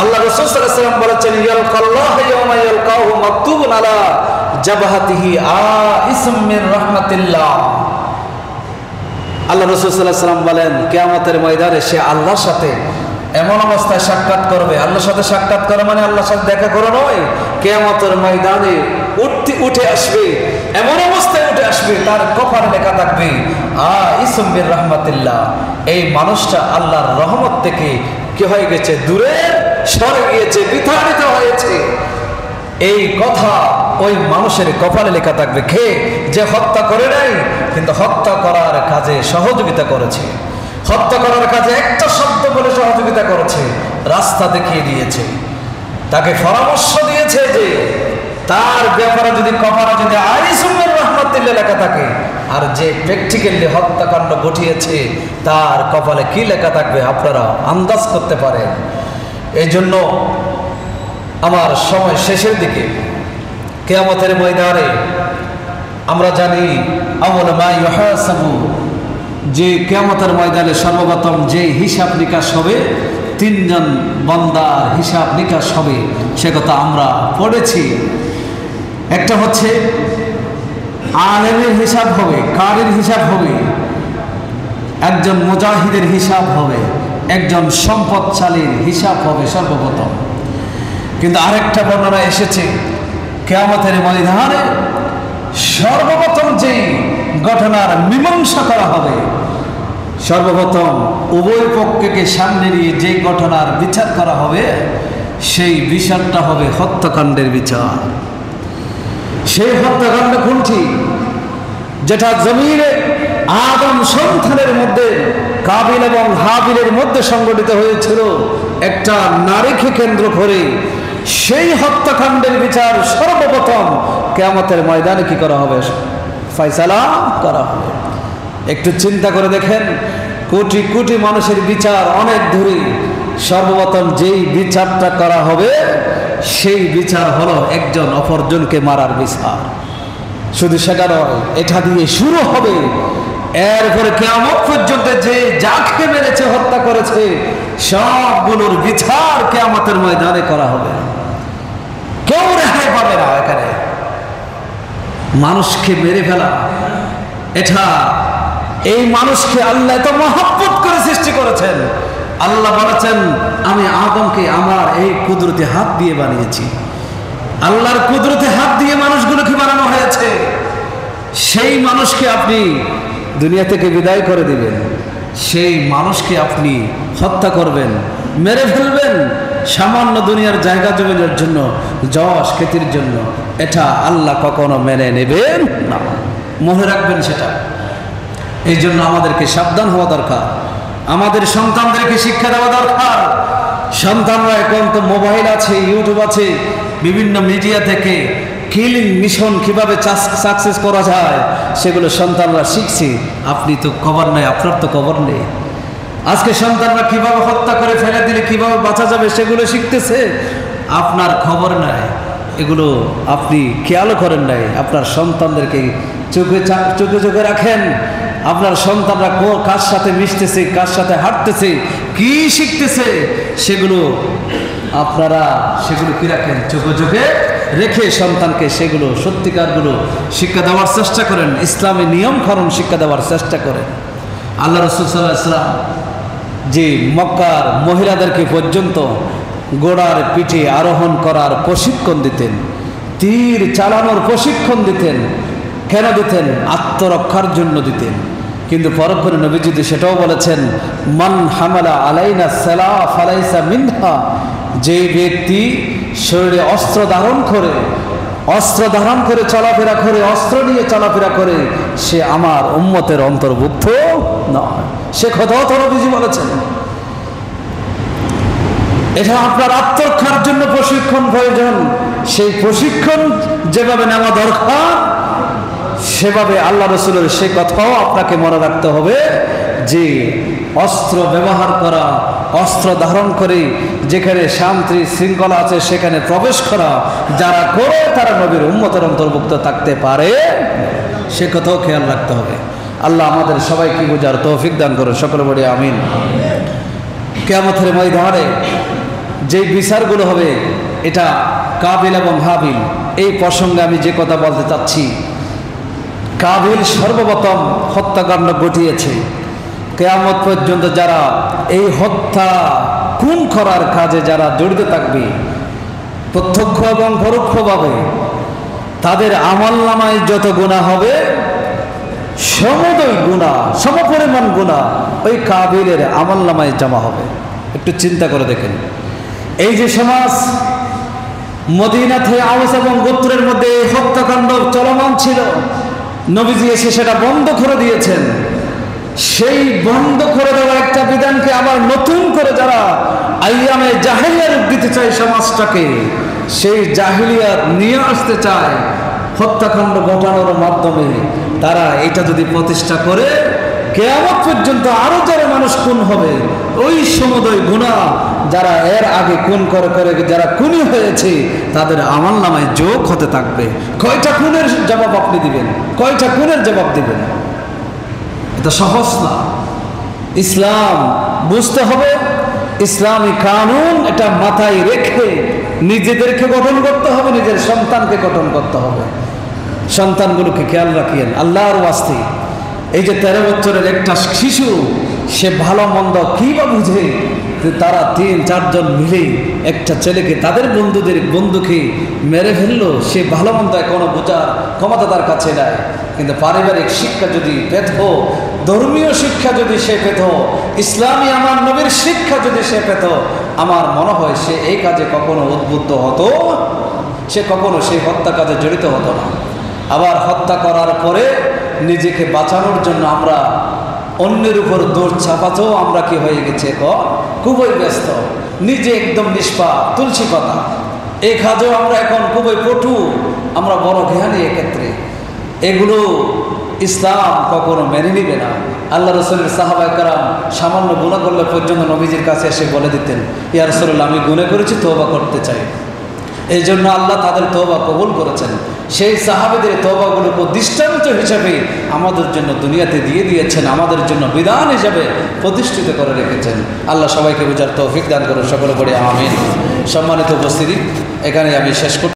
আল্লাহ রাসূল সাল্লাল্লাহু আলাইহি ওয়াসাল্লাম বলেছেন, ইয়ালকাল্লাহু ইয়াওমা ইয়ালকাহু মাকতুবুন আলা জাবাহাতিহি আইসুম মির রাহমাতিল্লাহ। আল্লাহ রাসূল সাল্লাল্লাহু আলাইহি ওয়াসাল্লাম বলেন, কিয়ামতের ময়দানে সে আল্লাহর সাথে এমন অবস্থায় সাক্ষাৎ করবে, আল্লাহর সাথে সাক্ষাৎ করা মানে আল্লাহর সাথে দেখা করা নয়, কিয়ামতের ময়দানে উঠে আসবে, এমন অবস্থায় উঠে আসবে তার কপালে লেখা থাকবে আইসুম মির রাহমাতিল্লাহ। এই মানুষটা আল্লাহর রহমত থেকে কি হয়ে গেছে? দূরে সরে গিয়েছে, বিতাড়িত হয়েছে। এই কথা ওই মানুষের কপালে লেখা থাকবে। যে হত্যা করে নাই, কিন্তু হত্যা করার কাজে সহযোগিতা করেছে, হত্যা করার কাজে একটা শব্দ বলে সহযোগিতা করেছে, রাস্তা দেখিয়ে দিয়েছে, তাকে পরামর্শ দিয়েছে যে তার ব্যাপারে যদি কপালে যদি আইসুম মির রাহমাতিল্লাহ লেখা থাকে, আর যে প্র্যাকটিক্যালি হত্যাকাণ্ড ঘটিয়েছে তার কপালে কি লেখা থাকবে আপনারা আন্দাজ করতে পারেন। এই জন্য আমার সময় শেষের দিকে, কিয়ামতের ময়দানে আমরা জানি আউয়াল মা ইউহাসাবু, যে কিয়ামতের ময়দানে সর্বপ্রথম যে হিসাব নিকাশ হবে, তিনজন বান্দার হিসাব নিকাশ হবে, সে কথা আমরা পড়েছি। একটা হচ্ছে আলেমের হিসাব হবে, কারির হিসাব হবে, একজন মুজাহিদের হিসাব হবে, একজন সম্পদশালীর হিসাব হবে সর্বপ্রথম। কিন্তু আরেকটা বর্ণনা এসেছে, কিয়ামতের ময়দানে সর্বপ্রথম যে ঘটনার মীমাংসা করা হবে, সর্বপ্রথম উভয় পক্ষকে সামনে নিয়ে যে ঘটনার বিচার করা হবে সেই বিচারটা হবে হত্যাকাণ্ডের বিচার। সেই হত্যাকাণ্ড কোনটি? যেটা জমিনে আদম সন্তানের মধ্যে কাবিল এবং হাবিলের মধ্যে সংগঠিত হয়েছিল একটা নারীকে কেন্দ্র করে। সেই হত্যাকাণ্ডের বিচার সর্বপ্রথম কিয়ামতের ময়দানে কি করা হবে? ফয়সালা করা হবে। একটু চিন্তা করে দেখেন, কোটি কোটি মানুষের বিচার অনেক দূরে, সর্বপ্রথম যেই বিচারটা করা হবে সেই বিচার হলো একজন অপরজনকে মারার বিচার। শুধু সেটা নয়, এটা দিয়ে শুরু হবে এরপরে কিয়ামত পর্যন্ত যে যাকে মেরেছে, হত্যা করেছে, সবগুলোর বিচার কিয়ামতের ময়দানে করা হবে। কেউ রেহাই পাবে না। এখানে মানুষকে মেরে ফেলা, এটা এই মানুষকে আল্লাহ এত মহব্বত করে সৃষ্টি করেছেন। আল্লাহ বলেছেন, আমি আদমকে আমার এই কুদরতি হাত দিয়ে বানিয়েছি। আল্লাহর কুদরতি হাত দিয়ে মানুষগুলোকে বানানো হয়েছে। সেই মানুষকে আপনি দুনিয়া থেকে বিদায় করে দিবেন, সেই মানুষকে আপনি হত্যা করবেন, মেরে ফেলবেন সামান্য দুনিয়ার জায়গা জমিনের জন্য, যশ খ্যাতির জন্য। এটা আল্লাহ কখনো মেনে নেবেন না। মনে রাখবেন সেটা। এই জন্য আমাদেরকে সাবধান হওয়া দরকার, আমাদের সন্তানদেরকে শিক্ষা দেওয়া দরকার। সন্তানরা এখন তো মোবাইল আছে, ইউটিউব আছে, বিভিন্ন মিডিয়া থেকে কিলিং মিশন কিভাবে সাকসেস করা যায় সেগুলো সন্তানরা শিখছে। আপনি তো খবর নেই, আপনার তো খবর নেই। আজকে সন্তানরা কিভাবে হত্যা করে ফেলে দিলে কিভাবে বাঁচা যাবে সেগুলো শিখতেছে, আপনার খবর নাই। এগুলো আপনি খেয়ালও করেন নাই। আপনার সন্তানদেরকে চোখে চোখে রাখেন। আপনার সন্তানরা কার সাথে মিশতেছে, কার সাথে হাঁটতেছে, কি শিখতেছে, সেগুলো আপনারা সেগুলো কি রাখেন, চোখে রেখে সন্তানকে সেগুলো সত্যিকারগুলো শিক্ষা দেওয়ার চেষ্টা করেন। ইসলামী নিয়মকানুন শিক্ষা দেওয়ার চেষ্টা করেন। আল্লাহ রাসূল সাল্লাল্লাহু আলাইহি ওয়াসাল্লাম যে মক্কার মহিলাদেরকে পর্যন্ত ঘোড়ার পিঠে আরোহণ করার প্রশিক্ষণ দিতেন, তীর চালানোর প্রশিক্ষণ দিতেন। কেন দিতেন? আত্মরক্ষার জন্য দিতেন। কিন্তু পরক্ষণে নবীজি সেটাও বলেছেন, মান হামালা আলাইনা সালাহ ফালাইসা মিনহা, যে ব্যক্তি শরীরে অস্ত্র ধারণ করে চলাফেরা করে, অস্ত্র নিয়ে চলাফেরা করে, সে আমার উম্মতের অন্তর্ভুক্ত নয়। সে কথাও তো নবীজি বলেছেন। এটা আপনার আত্মরক্ষার জন্য প্রশিক্ষণ প্রয়োজন। সেই প্রশিক্ষণ যেভাবে নেওয়া দরকার সেভাবে আল্লাহ রাসূলের সেই কথাও আপনাকে মনে রাখতে হবে যে অস্ত্র ব্যবহার করা, অস্ত্র ধারণ করে যেখানে শান্তি শৃঙ্খলা আছে সেখানে প্রবেশ করা, যারা করে তারা নবীর উম্মতের অন্তর্ভুক্ত থাকতে পারে, সে কথাও খেয়াল রাখতে হবে। আল্লাহ আমাদের সবাইকে বোঝার তৌফিক দান করুন, সকলে বলি আমিন। কিয়ামতের ময়দানে যে বিচারগুলো হবে, এটা কাবিল এবং হাবিল, এই প্রসঙ্গে আমি যে কথা বলতে চাচ্ছি, কাবিল সর্বপ্রথম হত্যাকাণ্ড ঘটিয়েছে। কিয়ামত পর্যন্ত যারা এই হত্যা খুন করার কাজে যারা জড়িত থাকবে, প্রত্যক্ষ এবং পরোক্ষভাবে, তাদের আমলনামায় যত গুনাহ হবে সমপরিমাণ গুনাহ ওই কাবিলের আমলনামায় জমা হবে। একটু চিন্তা করে দেখেন, এই যে সমাজ মদিনা থেকে আওস এবং গোত্রের মধ্যে হত্যাকাণ্ড চলমান ছিল, নবীজি এসে সেটা বন্ধ করে দিয়েছেন। সেই বন্ধ করে দেওয়া একটা বিধানকে আবার নতুন করে যারা আইয়ামে জাহেলিয়া রূপ দিতে চায় সমাজটাকে, সেই জাহেলিয়া নিয়ে আসতে চায় হত্যাকাণ্ড ঘটানোর মাধ্যমে, তারা এটা যদি প্রতিষ্ঠা করে, কিয়ামত পর্যন্ত আরো যারা মানুষ খুন হবে, ওই সমুদয় গুনাহ যারা এর আগে খুন করে যারা খুনি হয়েছে তাদের আমলনামায় যোগ হতে থাকবে। কয়টা খুনের জবাব আপনি দিবেন? কয়টা খুনের জবাব দিবেন? এটা সহজ না। ইসলাম বুঝতে হবে, ইসলামী কানুন এটা মাথায় রেখে নিজেদেরকে গঠন করতে হবে, নিজের সন্তানকে গঠন করতে হবে। সন্তানগুলোকে খেয়াল রাখিয়েন আল্লাহর ওয়াস্তে। এই যে 13 বছরের একটা শিশু, সে ভালো মন্দ কি বা বুঝে, তারা 3-4 জন মিলে একটা ছেলেকে, তাদের বন্ধুকে মেরে ফেললো। সে ভালো মন্দ এখনো বোঝার ক্ষমতা তার কাছে নাই। কিন্তু পারিবারিক শিক্ষা যদি পেত, ধর্মীয় শিক্ষা যদি সে পেত, ইসলামী আমার নবীর শিক্ষা যদি সে পেত, আমার মনে হয় সে এই কাজে কখনো উদ্বুদ্ধ হতো, সে কখনো সেই হত্যা কাজে জড়িত হতো না। আবার হত্যা করার পরে নিজেকে বাঁচানোর জন্য আমরা অন্যের উপর দোষ চাপাতেও আমরা কি হয়ে গেছে, খুবই ব্যস্ত, নিজে একদম নিষ্পাপ, তুলসী পাতা। এই কাজেও আমরা এখন খুবই পটু, আমরা বড় জ্ঞানী। এক্ষেত্রে এগুলো ইসলাম কখনো মেনে নিবে না। আল্লাহ রসুলের সাহাবায়ে কেরাম সামান্য গুনাহ করলে পর্যন্ত নবীজির কাছে এসে বলে দিতেন, ইয়া রাসূলুল্লাহ, আমি গুনাহ করেছি, তওবা করতে চাই। এই জন্য আল্লাহ তাদের তওবা কবুল করেছেন। সেই সাহাবীদের তওবাগুলোকে দৃষ্টান্ত হিসাবে আমাদের জন্য দুনিয়াতে দিয়ে দিয়েছেন, আমাদের জন্য বিধান হিসাবে প্রতিষ্ঠিত করে রেখেছেন। আল্লাহ সবাইকে বুঝার তৌফিক দান করুন, সকলে পড়ে আমিন। সম্মানিত উপস্থিতি, এখানে আমি শেষ করছি।